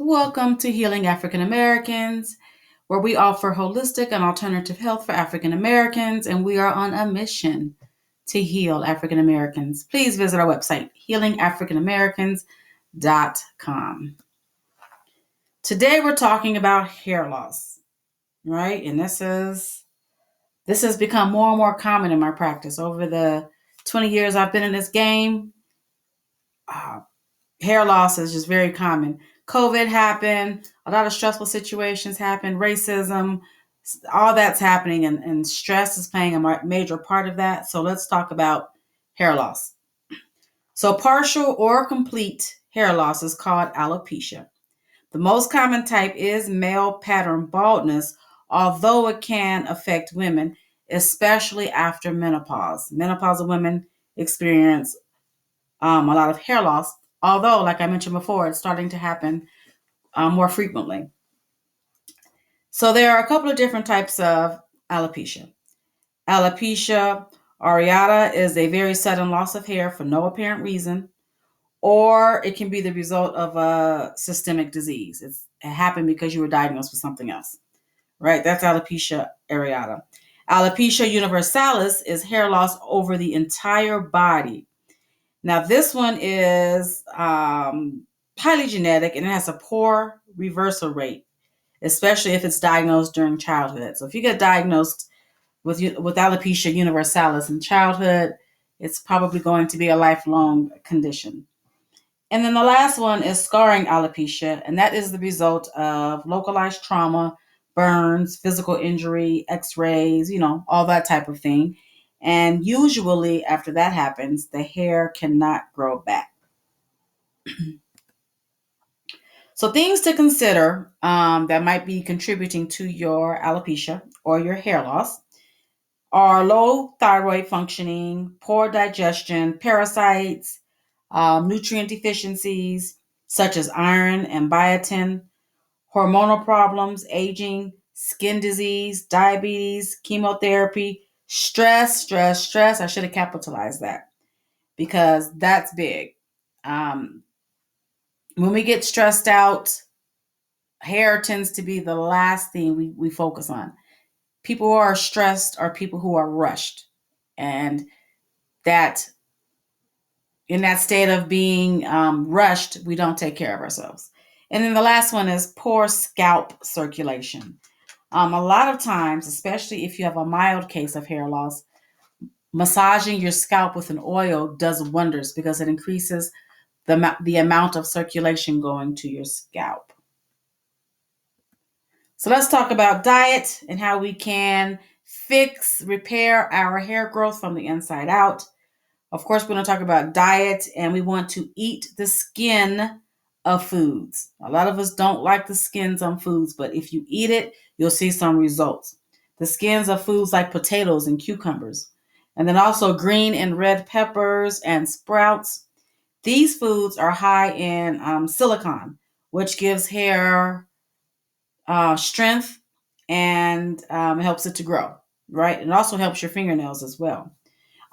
Welcome to Healing African Americans, where we offer holistic and alternative health for African Americans, and we are on a mission to heal African Americans. Please visit our website, healingafricanamericans.com. Today we're talking about hair loss, right? And this has become more and more common in my practice. Over the 20 years I've been in this game, uh, hair loss is just very common. COVID happened, a lot of stressful situations happened, racism, all that's happening, and stress is playing a major part of that. So let's talk about hair loss. So partial or complete hair loss is called alopecia. The most common type is male pattern baldness, although it can affect women, especially after menopause. Menopausal women experience a lot of hair loss, although, like I mentioned before, it's starting to happen more frequently. So there are a couple of different types of alopecia. Alopecia areata is a very sudden loss of hair for no apparent reason, or it can be the result of a systemic disease. It happened because you were diagnosed with something else, right? That's alopecia areata. Alopecia universalis is hair loss over the entire body. Now, this one is highly genetic and it has a poor reversal rate, especially if it's diagnosed during childhood. So if you get diagnosed with alopecia universalis in childhood, it's probably going to be a lifelong condition. And then the last one is scarring alopecia, and that is the result of localized trauma, burns, physical injury, x-rays, all that type of thing. And usually after that happens, the hair cannot grow back. So things to consider that might be contributing to your alopecia or your hair loss are low thyroid functioning, poor digestion, parasites, nutrient deficiencies such as iron and biotin, hormonal problems, aging, skin disease, diabetes, chemotherapy, stress. I should have capitalized that because that's big. When we get stressed out, hair tends to be the last thing we focus on. People who are stressed are people who are rushed. And that in that state of being rushed, we don't take care of ourselves. And then the last one is poor scalp circulation. A lot of times, especially if you have a mild case of hair loss, massaging your scalp with an oil does wonders because it increases the amount of circulation going to your scalp. So let's talk about diet and how we can repair our hair growth from the inside out. Of course, we're going to talk about diet, and we want to eat the skin of foods. A lot of us don't like the skins on foods, but if you eat it, you'll see some results. The skins of foods like potatoes and cucumbers, and then also green and red peppers and sprouts. These foods are high in silicon, which gives hair strength and helps it to grow, right? It also helps your fingernails as well.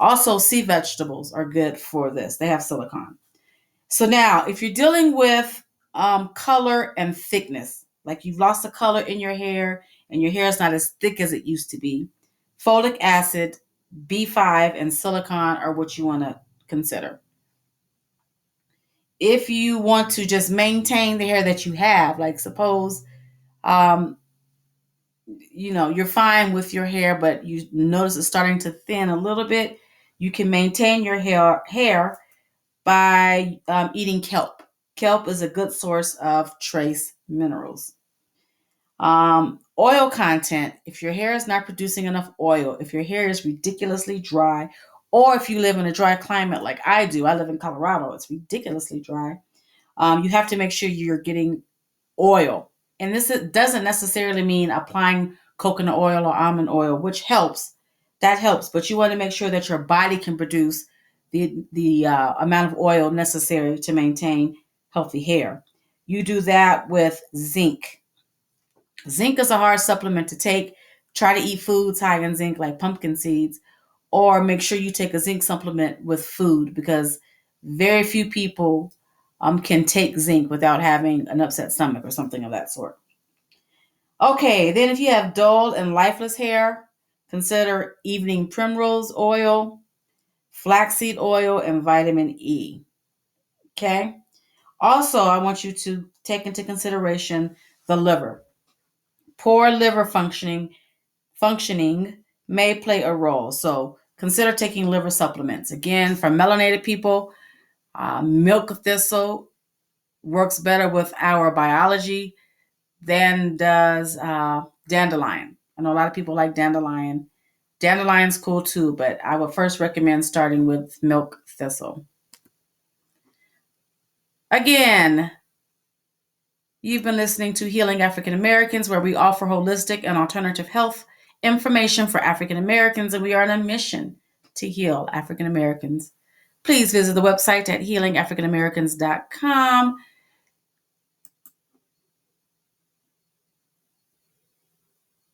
Also, sea vegetables are good for this. They have silicone. So now, if you're dealing with color and thickness, like you've lost the color in your hair and your hair is not as thick as it used to be, folic acid, B5, and silicone are what you want to consider. If you want to just maintain the hair that you have, like suppose um, you're fine with your hair, but you notice it's starting to thin a little bit, you can maintain your hair by eating kelp. Kelp is a good source of trace minerals. Oil content. If your hair is not producing enough oil, if your hair is ridiculously dry, or if you live in a dry climate like I do, I live in Colorado, it's ridiculously dry. You have to make sure you're getting oil. And this doesn't necessarily mean applying coconut oil or almond oil, which helps. That helps, but you want to make sure that your body can produce the amount of oil necessary to maintain healthy hair. You do that with zinc. Zinc is a hard supplement to take. Try to eat foods high in zinc, like pumpkin seeds, or make sure you take a zinc supplement with food because very few people can take zinc without having an upset stomach or something of that sort. Okay, then if you have dull and lifeless hair, consider evening primrose oil, flaxseed oil, and vitamin E. Okay? Also, I want you to take into consideration the liver. Poor liver functioning may play a role. So consider taking liver supplements. Again, for melanated people, milk thistle works better with our biology than does dandelion. I know a lot of people like dandelion. Dandelion's cool too, but I would first recommend starting with milk thistle. Again, you've been listening to Healing African Americans, where we offer holistic and alternative health information for African Americans, and we are on a mission to heal African Americans. Please visit the website at healingafricanamericans.com